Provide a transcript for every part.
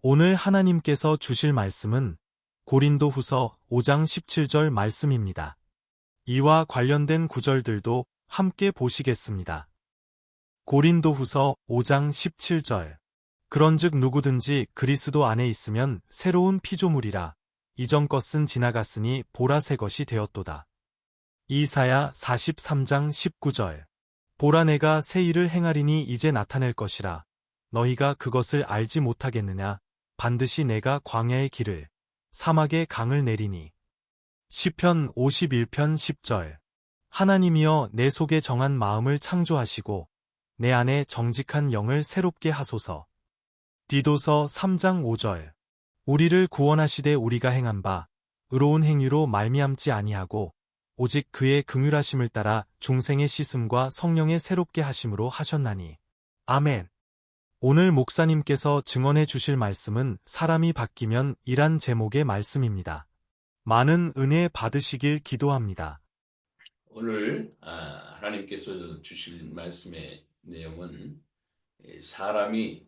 오늘 하나님께서 주실 말씀은 고린도후서 5장 17절 말씀입니다. 이와 관련된 구절들도 함께 보시겠습니다. 고린도후서 5장 17절. 그런즉 누구든지 그리스도 안에 있으면 새로운 피조물이라. 이전 것은 지나갔으니 보라 새 것이 되었도다. 이사야 43장 19절. 보라 내가 새 일을 행하리니 이제 나타낼 것이라. 너희가 그것을 알지 못하겠느냐. 반드시 내가 광야의 길을 사막의 강을 내리니. 시편 51편 10절. 하나님이여 내 속에 정한 마음을 창조하시고 내 안에 정직한 영을 새롭게 하소서. 디도서 3장 5절. 우리를 구원하시되 우리가 행한 바 의로운 행위로 말미암지 아니하고 오직 그의 긍휼하심을 따라 중생의 씻음과 성령의 새롭게 하심으로 하셨나니. 아멘. 오늘 목사님께서 증언해 주실 말씀은 사람이 바뀌면 이란 제목의 말씀입니다. 많은 은혜 받으시길 기도합니다. 오늘 하나님께서 주실 말씀의 내용은 사람이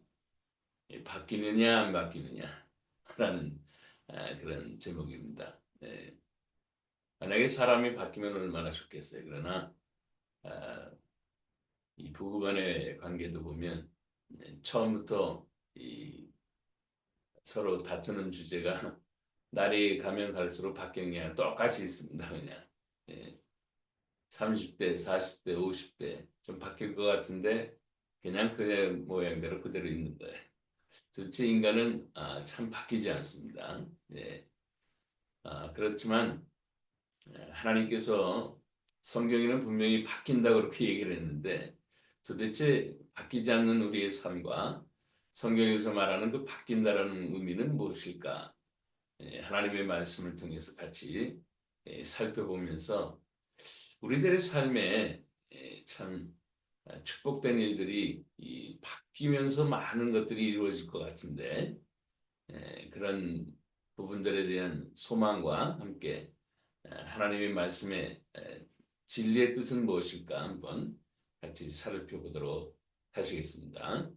바뀌느냐 안 바뀌느냐라는 그런 제목입니다. 만약에 사람이 바뀌면 얼마나 좋겠어요. 그러나 이 부부간의 관계도 보면 처음부터 서로 다투는 주제가 날이 가면 갈수록 바뀌는 게 아니라 똑같이 있습니다. 그냥 30대, 40대, 50대 좀 바뀔 것 같은데 그냥 모양대로 그대로 있는 거예요. 도대체 인간은 참 바뀌지 않습니다. 그렇지만 하나님께서 성경에는 분명히 바뀐다 그렇게 얘기를 했는데 도대체 바뀌지 않는 우리의 삶과 성경에서 말하는 그 바뀐다라는 의미는 무엇일까? 하나님의 말씀을 통해서 같이 살펴보면서 우리들의 삶에 참 축복된 일들이 바뀌면서 많은 것들이 이루어질 것 같은데 그런 부분들에 대한 소망과 함께 하나님의 말씀의 진리의 뜻은 무엇일까 한번 같이 살펴보도록 하시겠습니다.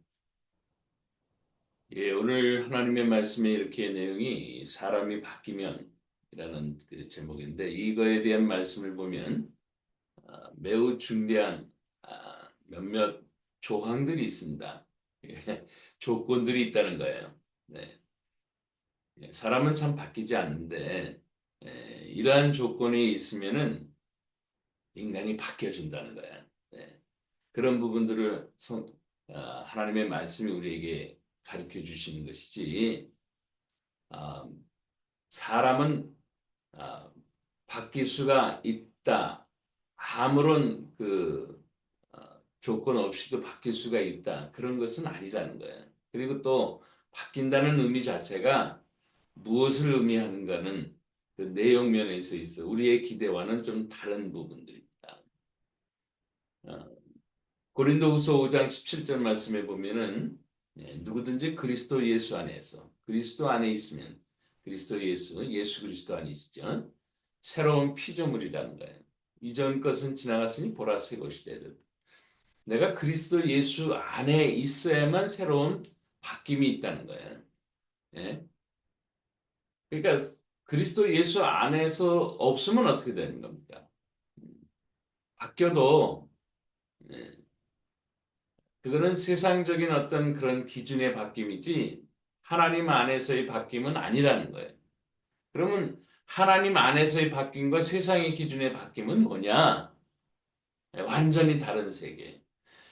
오늘 하나님의 말씀에 이렇게 내용이 사람이 바뀌면 이라는 그 제목인데 이거에 대한 말씀을 보면 매우 중대한 몇몇 조항들이 있습니다. 조건들이 있다는 거예요. 사람은 참 바뀌지 않는데 이러한 조건이 있으면은 인간이 바뀌어진다는 거예요. 그런 부분들을 하나님의 말씀이 우리에게 가르쳐 주시는 것이지 사람은 바뀔 수가 있다. 아무런 조건 없이도 바뀔 수가 있다. 그런 것은 아니라는 거예요. 그리고 또 바뀐다는 의미 자체가 무엇을 의미하는가는 그 내용 면에서 있어 우리의 기대와는 좀 다른 부분들입니다. 고린도후서 5장 17절 말씀에 보면은 누구든지 그리스도 예수 안에서 그리스도 안에 있으면 그리스도 예수 그리스도 안에 있죠. 새로운 피조물이라는 거예요. 이전 것은 지나갔으니 보라 새 것이 되듯. 내가 그리스도 예수 안에 있어야만 새로운 바뀜이 있다는 거예요. 그러니까 그리스도 예수 안에서 없으면 어떻게 되는 겁니까? 바뀌어도 그거는 세상적인 어떤 그런 기준의 바뀜이지 하나님 안에서의 바뀜은 아니라는 거예요. 그러면 하나님 안에서의 바뀜과 세상의 기준의 바뀜은 뭐냐? 완전히 다른 세계.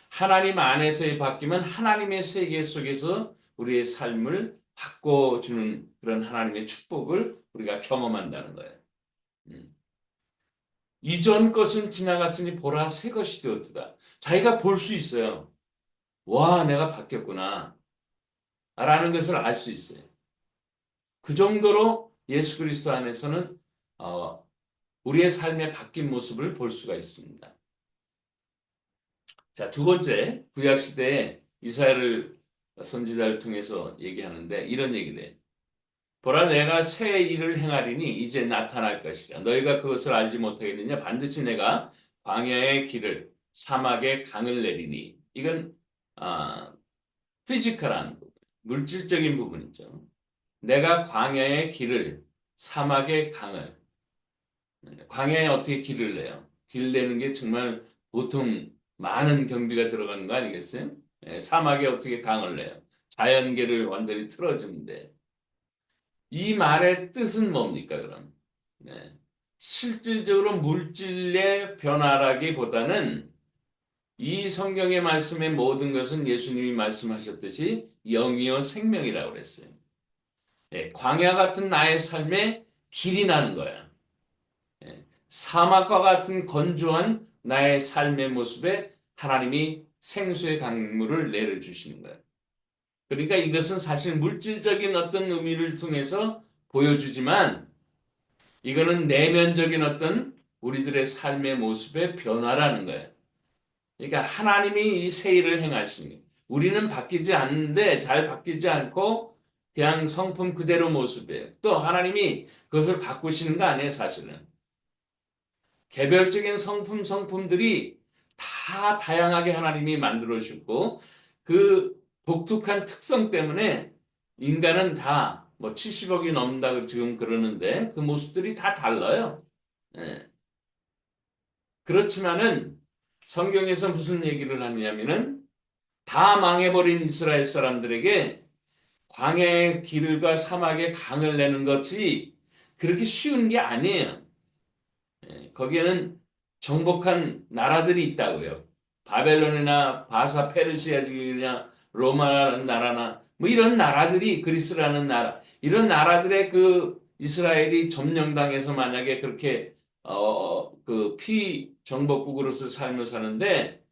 하나님 안에서의 바뀜은 하나님의 세계 속에서 우리의 삶을 바꿔주는 그런 하나님의 축복을 우리가 경험한다는 거예요. 이전 것은 지나갔으니 보라 새 것이 되었다. 자기가 볼 수 있어요. 와, 내가 바뀌었구나. 라는 것을 알 수 있어요. 그 정도로 예수 그리스도 안에서는 우리의 삶의 바뀐 모습을 볼 수가 있습니다. 자, 두 번째, 구약시대에 이사야를 선지자를 통해서 얘기하는데 이런 얘기를 해요. 보라 내가 새 일을 행하리니 이제 나타날 것이라. 너희가 그것을 알지 못하겠느냐? 반드시 내가 광야의 길을 사막의 강을 내리니. 이건 피지컬한 부분. 물질적인 부분이죠. 내가 광야의 길을, 사막의 강을, 광야에 어떻게 길을 내요? 길 내는 게 정말 보통 많은 경비가 들어가는 거 아니겠어요? 사막에 어떻게 강을 내요? 자연계를 완전히 틀어주는데. 이 말의 뜻은 뭡니까, 그럼? 네. 실질적으로 물질의 변화라기보다는 이 성경의 말씀의 모든 것은 예수님이 말씀하셨듯이 영이요 생명이라고 그랬어요. 광야 같은 나의 삶에 길이 나는 거야. 사막과 같은 건조한 나의 삶의 모습에 하나님이 생수의 강물을 내려주시는 거예요. 그러니까 이것은 사실 물질적인 어떤 의미를 통해서 보여주지만 이거는 내면적인 어떤 우리들의 삶의 모습의 변화라는 거예요. 그러니까 하나님이 이 새 일을 행하시는 거예요. 우리는 바뀌지 않는데 잘 바뀌지 않고 그냥 성품 그대로 모습이에요. 또 하나님이 그것을 바꾸시는 거 아니에요, 사실은. 개별적인 성품들이 다 다양하게 하나님이 만들어 주셨고 그 독특한 특성 때문에 인간은 다 뭐 70억이 넘는다고 지금 그러는데 그 모습들이 다 달라요. 예. 그렇지만은 성경에서 무슨 얘기를 하느냐면은 다 망해버린 이스라엘 사람들에게 광야의 길과 사막의 강을 내는 것이 그렇게 쉬운 게 아니에요. 거기에는 정복한 나라들이 있다고요. 바벨론이나 바사 페르시아나 로마라는 나라나 뭐 이런 나라들이 그리스라는 나라 이런 나라들의 그 이스라엘이 점령당해서 만약에 그렇게 그 피정복국으로서 삶을 사는데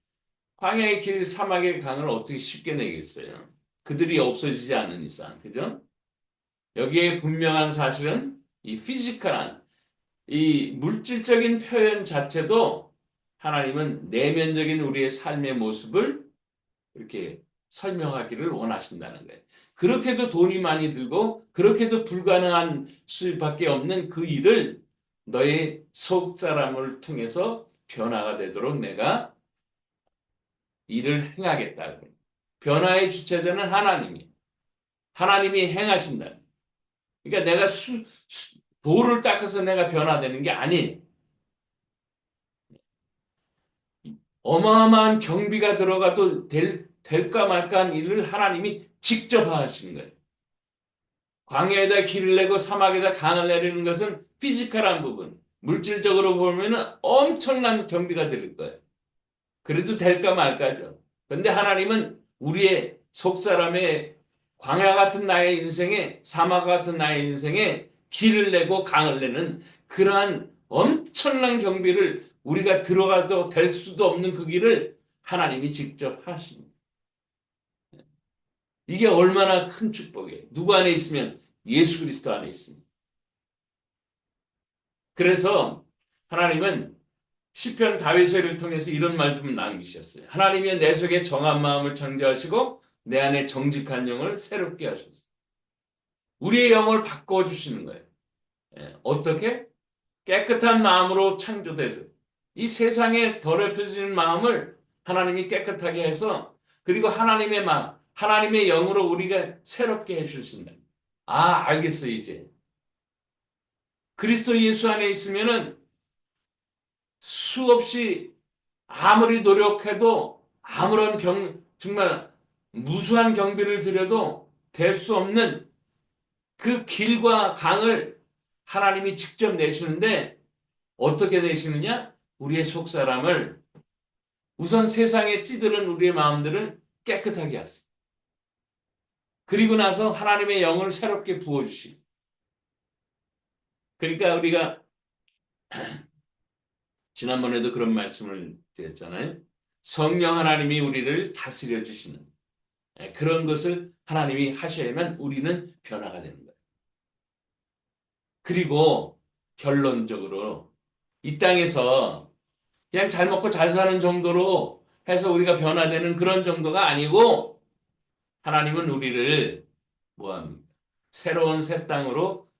광야의 길 사막의 강을 어떻게 쉽게 내겠어요? 그들이 없어지지 않는 이상 그죠? 여기에 분명한 사실은 이 피지컬한 이 물질적인 표현 자체도 하나님은 내면적인 우리의 삶의 모습을 이렇게 설명하기를 원하신다는 거예요. 그렇게도 돈이 많이 들고 그렇게도 불가능한 수밖에 없는 그 일을 너의 속사람을 통해서 변화가 되도록 내가 일을 행하겠다. 변화의 주체자는 하나님이 행하신다. 그러니까 내가 돌을 닦아서 내가 변화되는 게 아니에요. 어마어마한 경비가 들어가도 될까 말까 한 일을 하나님이 직접 하시는 거예요. 광야에다 길을 내고 사막에다 강을 내리는 것은 피지컬한 부분, 물질적으로 보면 엄청난 경비가 들 거예요. 그래도 될까 말까죠. 그런데 하나님은 우리의 속사람의 광야 같은 나의 인생에 사막 같은 나의 인생에 길을 내고 강을 내는 그러한 엄청난 경비를 우리가 들어가도 될 수도 없는 그 길을 하나님이 직접 하십니다. 이게 얼마나 큰 축복이에요. 누구 안에 있으면 예수 그리스도 안에 있습니다. 그래서 하나님은 시편 다윗을 통해서 이런 말씀을 남기셨어요. 하나님이 내 속에 정한 마음을 창조하시고 내 안에 정직한 영을 새롭게 하셨어요. 우리의 영을 바꿔주시는 거예요. 어떻게? 깨끗한 마음으로 창조돼서 이 세상에 더럽혀진 마음을 하나님이 깨끗하게 해서 그리고 하나님의 마음, 하나님의 영으로 우리가 새롭게 해주신다. 아, 알겠어요, 이제. 그리스도 예수 안에 있으면은 수없이 아무리 노력해도 아무런 정말 무수한 경비를 들여도 될 수 없는 그 길과 강을 하나님이 직접 내시는데 어떻게 내시느냐? 우리의 속사람을 우선 세상에 찌들은 우리의 마음들을 깨끗하게 하세요. 그리고 나서 하나님의 영을 새롭게 부어주시고 그러니까 우리가 지난번에도 그런 말씀을 드렸잖아요. 성령 하나님이 우리를 다스려 주시는 그런 것을 하나님이 하셔야만 우리는 변화가 되는 거예요. 그리고 결론적으로 이 땅에서 그냥 잘 먹고 잘 사는 정도로 해서 우리가 변화되는 그런 정도가 아니고 하나님은 우리를 뭐합니까? 새로운 새 땅으로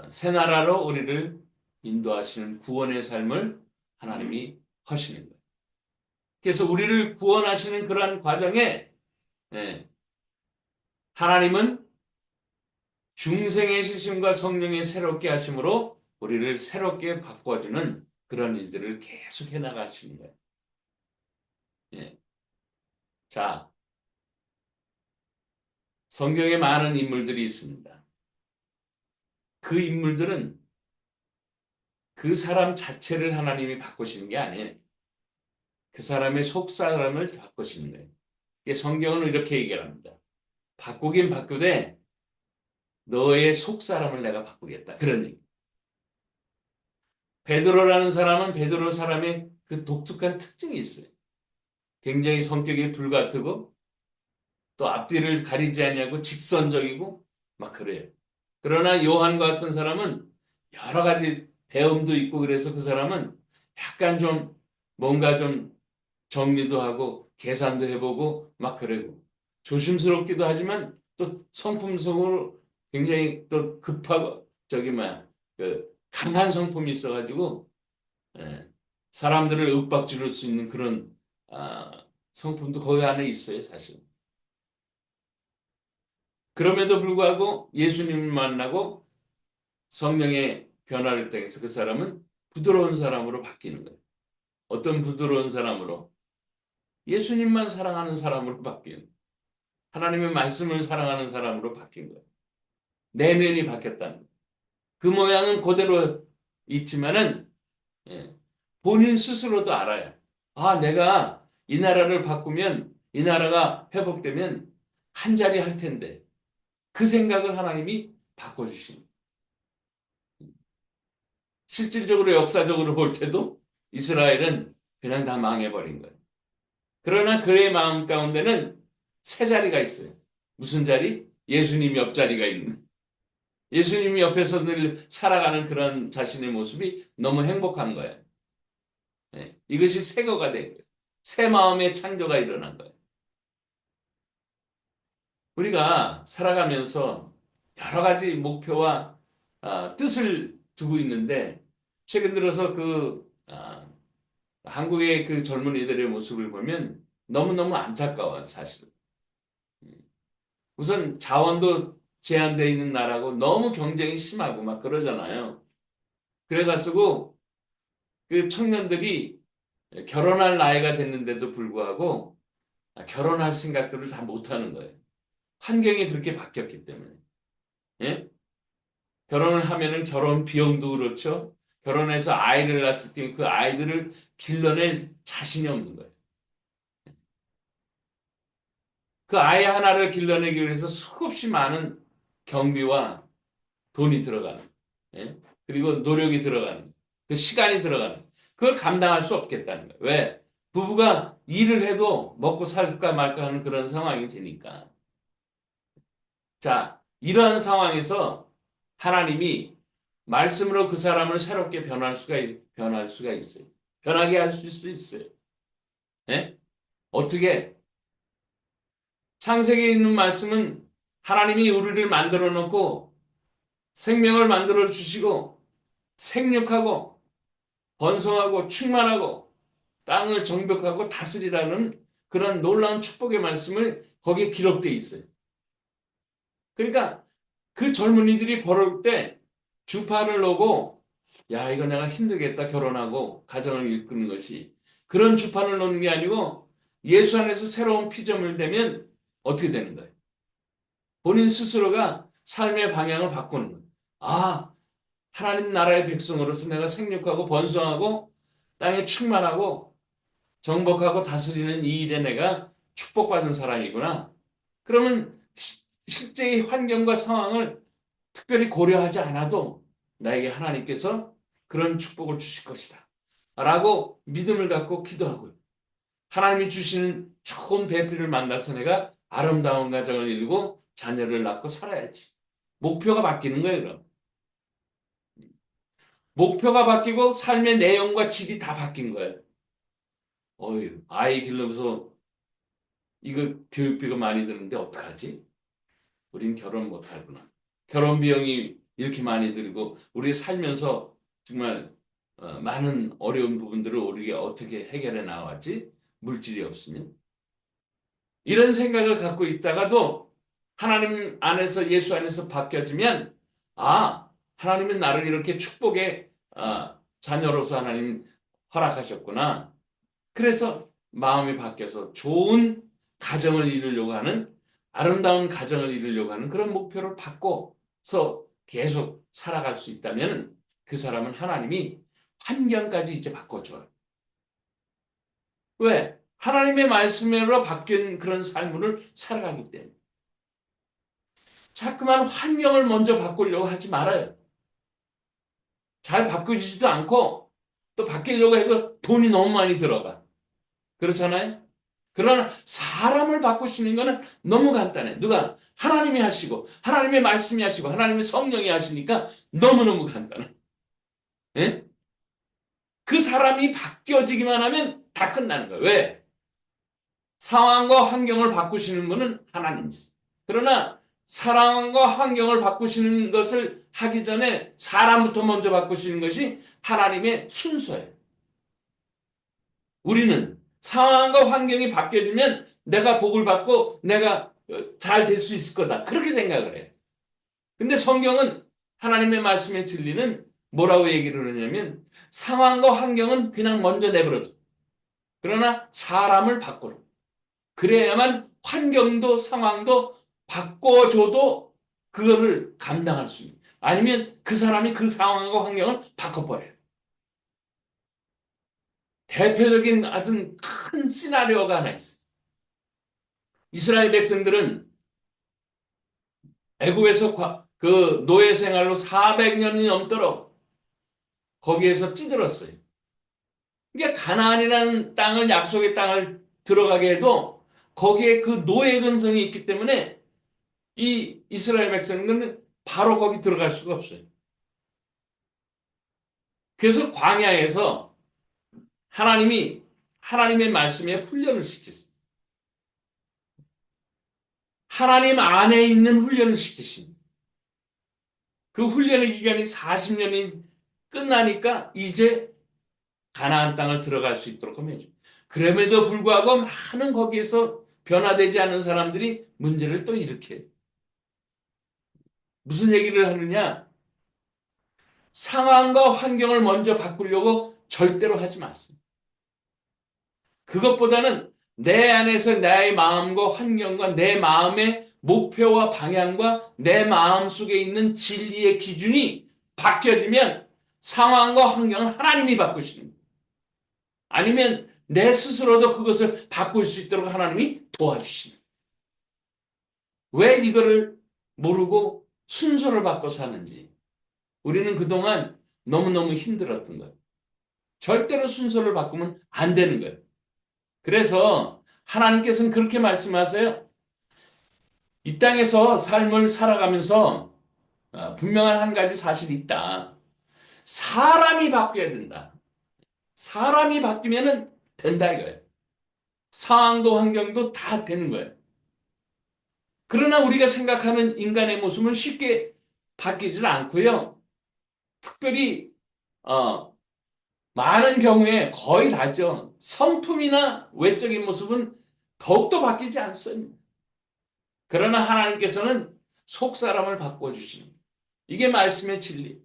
새 나라로 우리를 인도하시는 구원의 삶을 하나님이 하시는 거예요. 그래서 우리를 구원하시는 그러한 과정에 예, 하나님은 중생의 시심과 성령의 새롭게 하심으로 우리를 새롭게 바꿔주는 그런 일들을 계속 해나가시는 거예요. 예. 자, 성경에 많은 인물들이 있습니다. 그 인물들은 그 사람 자체를 하나님이 바꾸시는 게 아니에요. 그 사람의 속사람을 바꾸시는 거예요. 성경은 이렇게 얘기합니다. 바꾸긴 바꾸되 너의 속사람을 내가 바꾸겠다. 그런 얘기. 베드로라는 사람은 베드로 사람의 그 독특한 특징이 있어요. 굉장히 성격이 불같고 또 앞뒤를 가리지 않냐고 직선적이고 막 그래요. 그러나 요한 같은 사람은 여러 가지 배움도 있고 그래서 그 사람은 약간 좀 뭔가 좀 정리도 하고 계산도 해보고 막 그러고 조심스럽기도 하지만 또 성품적으로 굉장히 또 급하고 저기 뭐야 그 강한 성품이 있어가지고 예, 사람들을 윽박지를 수 있는 그런 성품도 거기 안에 있어요 사실. 그럼에도 불구하고 예수님을 만나고 성령의 변화를 통해서 그 사람은 부드러운 사람으로 바뀌는 거예요. 어떤 부드러운 사람으로? 예수님만 사랑하는 사람으로 바뀌는 거예요. 하나님의 말씀을 사랑하는 사람으로 바뀐 거예요. 내면이 바뀌었다는 거예요. 그 모양은 그대로 있지만은 예, 본인 스스로도 알아요. 아, 내가 이 나라를 바꾸면 이 나라가 회복되면 한 자리 할 텐데 그 생각을 하나님이 바꿔주신 거예요. 실질적으로 역사적으로 볼 때도 이스라엘은 그냥 다 망해버린 거예요. 그러나 그의 마음 가운데는 세 자리가 있어요. 무슨 자리? 예수님 옆자리가 있는 거예요. 예수님 옆에서 늘 살아가는 그런 자신의 모습이 너무 행복한 거예요. 네. 이것이 새거가 된 거예요. 새 마음의 창조가 일어난 거예요. 우리가 살아가면서 여러 가지 목표와 뜻을 두고 있는데 최근 들어서 한국의 그 젊은이들의 모습을 보면 너무너무 안타까워요, 사실은. 우선 자원도 제한되어 있는 나라고 너무 경쟁이 심하고 막 그러잖아요. 그래가지고 그 청년들이 결혼할 나이가 됐는데도 불구하고 결혼할 생각들을 다 못하는 거예요. 환경이 그렇게 바뀌었기 때문에. 예? 결혼을 하면은 결혼 비용도 그렇죠. 결혼해서 아이를 낳았을 때 그 아이들을 길러낼 자신이 없는 거예요. 그 아이 하나를 길러내기 위해서 수없이 많은 경비와 돈이 들어가는, 예? 그리고 노력이 들어가는, 그 시간이 들어가는, 그걸 감당할 수 없겠다는 거예요. 왜? 부부가 일을 해도 먹고 살까 말까 하는 그런 상황이 되니까. 자, 이러한 상황에서 하나님이 말씀으로 그 사람을 새롭게 변할 수가 있어요. 변하게 할 수 있어요. 예? 어떻게? 창세기에 있는 말씀은 하나님이 우리를 만들어 놓고 생명을 만들어 주시고 생육하고 번성하고 충만하고 땅을 정복하고 다스리라는 그런 놀라운 축복의 말씀을 거기에 기록되어 있어요. 그러니까 그 젊은이들이 벌을 때 주파를 놓고 야 이거 내가 힘들겠다 결혼하고 가정을 이끄는 것이 그런 주판을 놓는 게 아니고 예수 안에서 새로운 피조물 되면 어떻게 되는 거예요? 본인 스스로가 삶의 방향을 바꾸는 거예요. 아 하나님 나라의 백성으로서 내가 생육하고 번성하고 땅에 충만하고 정복하고 다스리는 이 일에 내가 축복받은 사람이구나. 그러면 실제의 환경과 상황을 특별히 고려하지 않아도 나에게 하나님께서 그런 축복을 주실 것이다. 라고 믿음을 갖고 기도하고요. 하나님이 주시는 좋은 배필을 만나서 내가 아름다운 가정을 이루고 자녀를 낳고 살아야지. 목표가 바뀌는 거예요, 그럼. 목표가 바뀌고 삶의 내용과 질이 다 바뀐 거예요. 어휴, 아이 길러면서 이거 교육비가 많이 드는데 어떡하지? 우린 결혼 못하구나. 결혼 비용이 이렇게 많이 들고 우리 살면서 정말 많은 어려운 부분들을 우리가 어떻게 해결해 나왔지? 물질이 없으면. 이런 생각을 갖고 있다가도 하나님 안에서 예수 안에서 바뀌어지면 하나님은 나를 이렇게 축복의 자녀로서 하나님 허락하셨구나. 그래서 마음이 바뀌어서 좋은 가정을 이루려고 하는 아름다운 가정을 이루려고 하는 그런 목표를 바꿔서 계속 살아갈 수 있다면 그 사람은 하나님이 환경까지 이제 바꿔줘요. 왜? 하나님의 말씀으로 바뀐 그런 삶을 살아가기 때문에. 자꾸만 환경을 먼저 바꾸려고 하지 말아요. 잘 바꾸지도 않고 또 바뀌려고 해서 돈이 너무 많이 들어가. 그렇잖아요? 그러나 사람을 바꾸시는 거는 너무 간단해. 누가? 하나님이 하시고 하나님의 말씀이 하시고 하나님의 성령이 하시니까 너무너무 간단해. 예? 그 사람이 바뀌어지기만 하면 다 끝나는 거예요. 왜? 상황과 환경을 바꾸시는 분은 하나님이세요. 그러나 상황과 환경을 바꾸시는 것을 하기 전에 사람부터 먼저 바꾸시는 것이 하나님의 순서예요. 우리는 상황과 환경이 바뀌어지면 내가 복을 받고 내가 잘 될 수 있을 거다. 그렇게 생각을 해요. 근데 성경은 하나님의 말씀의 진리는 뭐라고 얘기를 하냐면 상황과 환경은 그냥 먼저 내버려둬. 그러나 사람을 바꾸라. 그래야만 환경도 상황도 바꿔줘도 그거를 감당할 수 있는. 아니면 그 사람이 그 상황과 환경을 바꿔버려요. 대표적인 아주 큰 시나리오가 하나 있어. 이스라엘 백성들은 애굽에서 그 노예 생활로 400년이 넘도록 거기에서 찌들었어요. 그러니까 가나안이라는 땅을 약속의 땅을 들어가게 해도 거기에 그 노예 근성이 있기 때문에 이 이스라엘 백성들은 바로 거기 들어갈 수가 없어요. 그래서 광야에서 하나님이 하나님의 말씀에 훈련을 시켰어요. 하나님 안에 있는 훈련을 시키신. 그 훈련의 기간이 40년이 끝나니까 이제 가나안 땅을 들어갈 수 있도록 하면 그럼에도 불구하고 많은 거기에서 변화되지 않은 사람들이 문제를 또 일으켜요. 무슨 얘기를 하느냐? 상황과 환경을 먼저 바꾸려고 절대로 하지 마세요. 그것보다는 내 안에서 나의 마음과 환경과 내 마음의 목표와 방향과 내 마음 속에 있는 진리의 기준이 바뀌어지면 상황과 환경은 하나님이 바꾸시는 거예요. 아니면 내 스스로도 그것을 바꿀 수 있도록 하나님이 도와주시는 거예요. 왜 이거를 모르고 순서를 바꿔 사는지 우리는 그동안 너무너무 힘들었던 거예요. 절대로 순서를 바꾸면 안 되는 거예요. 그래서 하나님께서는 그렇게 말씀하세요. 이 땅에서 삶을 살아가면서 분명한 한 가지 사실이 있다. 사람이 바뀌어야 된다. 사람이 바뀌면 된다 이거예요. 상황도 환경도 다 되는 거예요. 그러나 우리가 생각하는 인간의 모습은 쉽게 바뀌질 않고요. 특별히 많은 경우에 거의 다죠. 성품이나 외적인 모습은 더욱더 바뀌지 않습니다. 그러나 하나님께서는 속사람을 바꿔주시는 이게 말씀의 진리.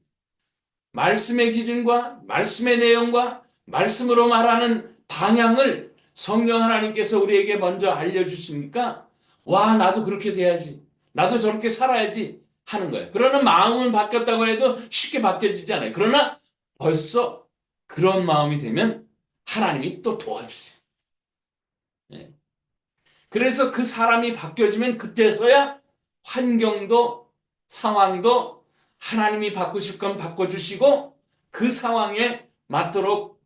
말씀의 기준과 말씀의 내용과 말씀으로 말하는 방향을 성령 하나님께서 우리에게 먼저 알려주시니까 와 나도 그렇게 돼야지. 나도 저렇게 살아야지 하는 거예요. 그러나 마음은 바뀌었다고 해도 쉽게 바뀌어지지 않아요. 그러나 벌써 그런 마음이 되면 하나님이 또 도와주세요. 네. 그래서 그 사람이 바뀌어지면 그때서야 환경도 상황도 하나님이 바꾸실 건 바꿔주시고 그 상황에 맞도록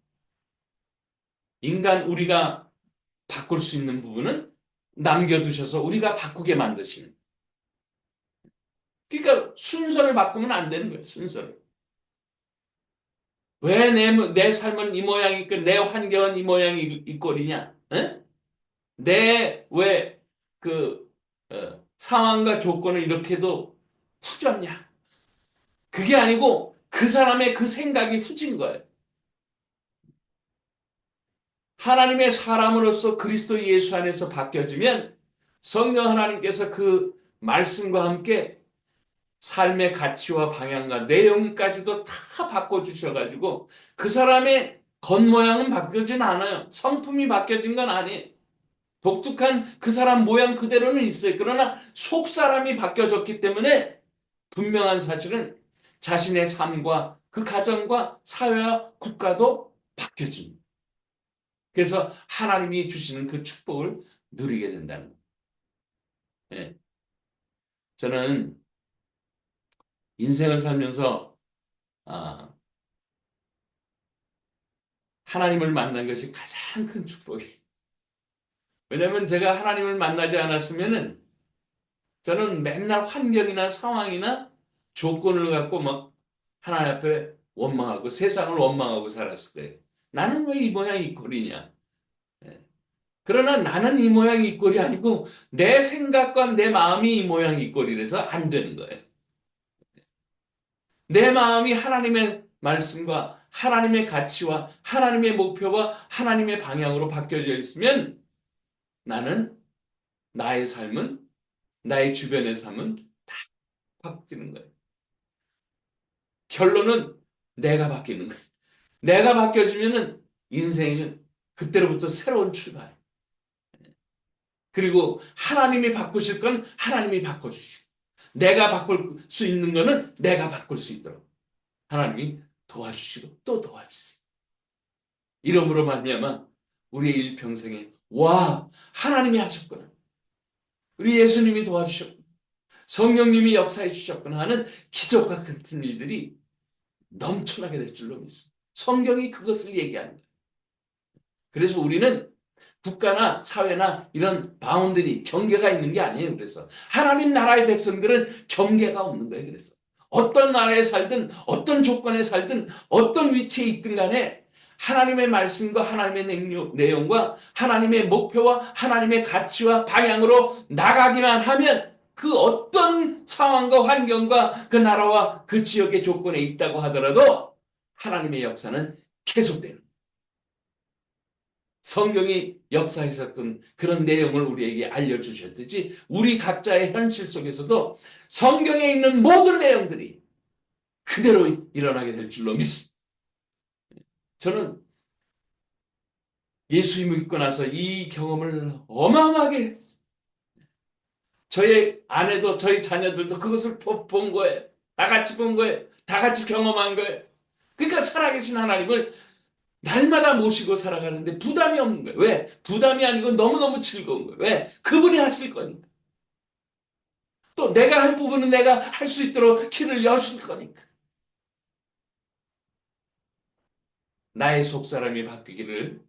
인간 우리가 바꿀 수 있는 부분은 남겨두셔서 우리가 바꾸게 만드시는. 그러니까 순서를 바꾸면 안 되는 거예요. 순서를. 왜 내 삶은 이 모양이고 내 환경은 이 모양이 이 꼴이냐? 내 왜 그 상황과 조건을 이렇게도 후졌냐? 그게 아니고 그 사람의 그 생각이 후진 거예요. 하나님의 사람으로서 그리스도 예수 안에서 바뀌어지면 성령 하나님께서 그 말씀과 함께 삶의 가치와 방향과 내용까지도 다 바꿔주셔가지고 그 사람의 겉모양은 바뀌어진 않아요. 성품이 바뀌어진 건 아니에요. 독특한 그 사람 모양 그대로는 있어요. 그러나 속 사람이 바뀌어졌기 때문에 분명한 사실은 자신의 삶과 그 가정과 사회와 국가도 바뀌어집니다. 그래서 하나님이 주시는 그 축복을 누리게 된다는 거예요. 예. 저는 인생을 살면서 아, 하나님을 만난 것이 가장 큰 축복이에요. 왜냐하면 제가 하나님을 만나지 않았으면은 저는 맨날 환경이나 상황이나 조건을 갖고 막 하나님 앞에 원망하고 세상을 원망하고 살았을 거예요. 나는 왜 이 모양 이 꼴이냐? 예. 그러나 나는 이 모양 이 꼴이 아니고 내 생각과 내 마음이 이 모양 이 꼴이라서 안 되는 거예요. 내 마음이 하나님의 말씀과 하나님의 가치와 하나님의 목표와 하나님의 방향으로 바뀌어져 있으면 나는 나의 삶은 나의 주변의 삶은 다 바뀌는 거예요. 결론은 내가 바뀌는 거예요. 내가 바뀌어지면은 인생은 그때로부터 새로운 출발. 그리고 하나님이 바꾸실 건 하나님이 바꿔주시고 내가 바꿀 수 있는 거는 내가 바꿀 수 있도록 하나님이 도와주시고 또 도와주세요. 이러므로 말미암아 우리의 일평생에 와 하나님이 하셨구나. 우리 예수님이 도와주셨구나. 성령님이 역사해 주셨구나 하는 기적과 같은 일들이 넘쳐나게 될 줄로 믿습니다. 성경이 그것을 얘기합니다. 그래서 우리는 국가나 사회나 이런 바운더리, 경계가 있는 게 아니에요. 그래서 하나님 나라의 백성들은 경계가 없는 거예요. 그래서 어떤 나라에 살든 어떤 조건에 살든 어떤 위치에 있든 간에 하나님의 말씀과 하나님의 내용과 하나님의 목표와 하나님의 가치와 방향으로 나가기만 하면 그 어떤 상황과 환경과 그 나라와 그 지역의 조건에 있다고 하더라도 하나님의 역사는 계속되는 거예요. 성경이 역사했었던 그런 내용을 우리에게 알려주셨듯이 우리 각자의 현실 속에서도 성경에 있는 모든 내용들이 그대로 일어나게 될 줄로 믿습니다. 저는 예수님을 믿고 나서 이 경험을 어마어마하게 했어요. 저희 아내도 저희 자녀들도 그것을 본 거예요. 다 같이 본 거예요. 다 같이 경험한 거예요. 그러니까 살아계신 하나님을 날마다 모시고 살아가는데 부담이 없는 거예요. 왜? 부담이 아니고 너무너무 즐거운 거예요. 왜? 그분이 하실 거니까. 또 내가 할 부분은 내가 할 수 있도록 길을 여실 거니까. 나의 속사람이 바뀌기를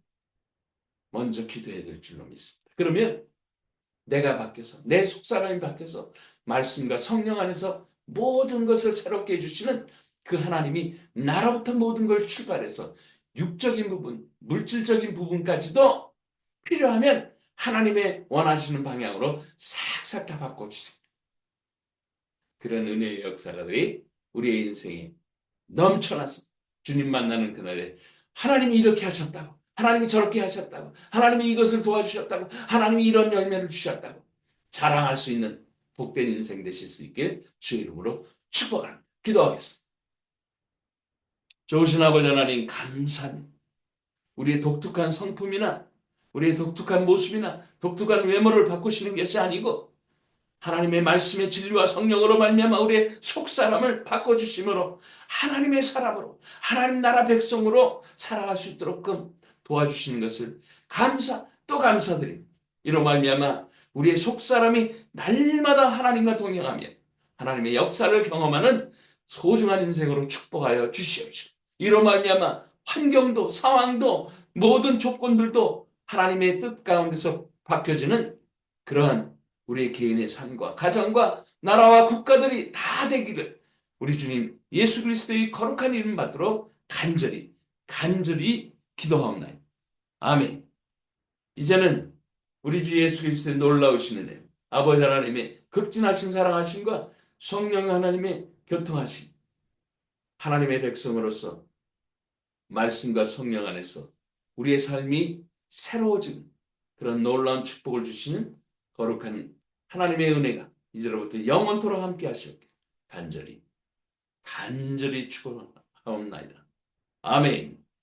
먼저 기도해야 될 줄로 믿습니다. 그러면 내가 바뀌어서 내 속사람이 바뀌어서 말씀과 성령 안에서 모든 것을 새롭게 해주시는 그 하나님이 나로부터 모든 걸 출발해서 육적인 부분, 물질적인 부분까지도 필요하면 하나님의 원하시는 방향으로 싹싹 다 바꿔주세요. 그런 은혜의 역사들이 우리의 인생에 넘쳐나서 주님 만나는 그날에 하나님이 이렇게 하셨다고, 하나님이 저렇게 하셨다고, 하나님이 이것을 도와주셨다고, 하나님이 이런 열매를 주셨다고 자랑할 수 있는 복된 인생 되실 수 있길 주의 이름으로 축복합니다. 기도하겠습니다. 좋으신 아버지 하나님 감사합니다. 우리의 독특한 성품이나 우리의 독특한 모습이나 독특한 외모를 바꾸시는 것이 아니고 하나님의 말씀의 진리와 성령으로 말미암아 우리의 속사람을 바꿔주심으로 하나님의 사람으로 하나님 나라 백성으로 살아갈 수 있도록끔 도와주시는 것을 또 감사드립니다. 이로 말미암아 우리의 속사람이 날마다 하나님과 동행하며 하나님의 역사를 경험하는 소중한 인생으로 축복하여 주시옵시고 이로 말미암아 환경도 상황도 모든 조건들도 하나님의 뜻 가운데서 바뀌어지는 그러한 우리 개인의 삶과 가정과 나라와 국가들이 다 되기를 우리 주님 예수 그리스도의 거룩한 이름 받들어 간절히 기도하옵나이다. 아멘. 이제는 우리 주 예수 그리스도의 놀라우신 은혜, 아버지 하나님의 극진하신 사랑하심과 성령 하나님의 교통하심, 하나님의 백성으로서 말씀과 성령 안에서 우리의 삶이 새로워지는 그런 놀라운 축복을 주시는 거룩한 하나님의 은혜가 이제로부터 영원토록 함께 하시옵기를 간절히 축원하옵나이다. 아멘.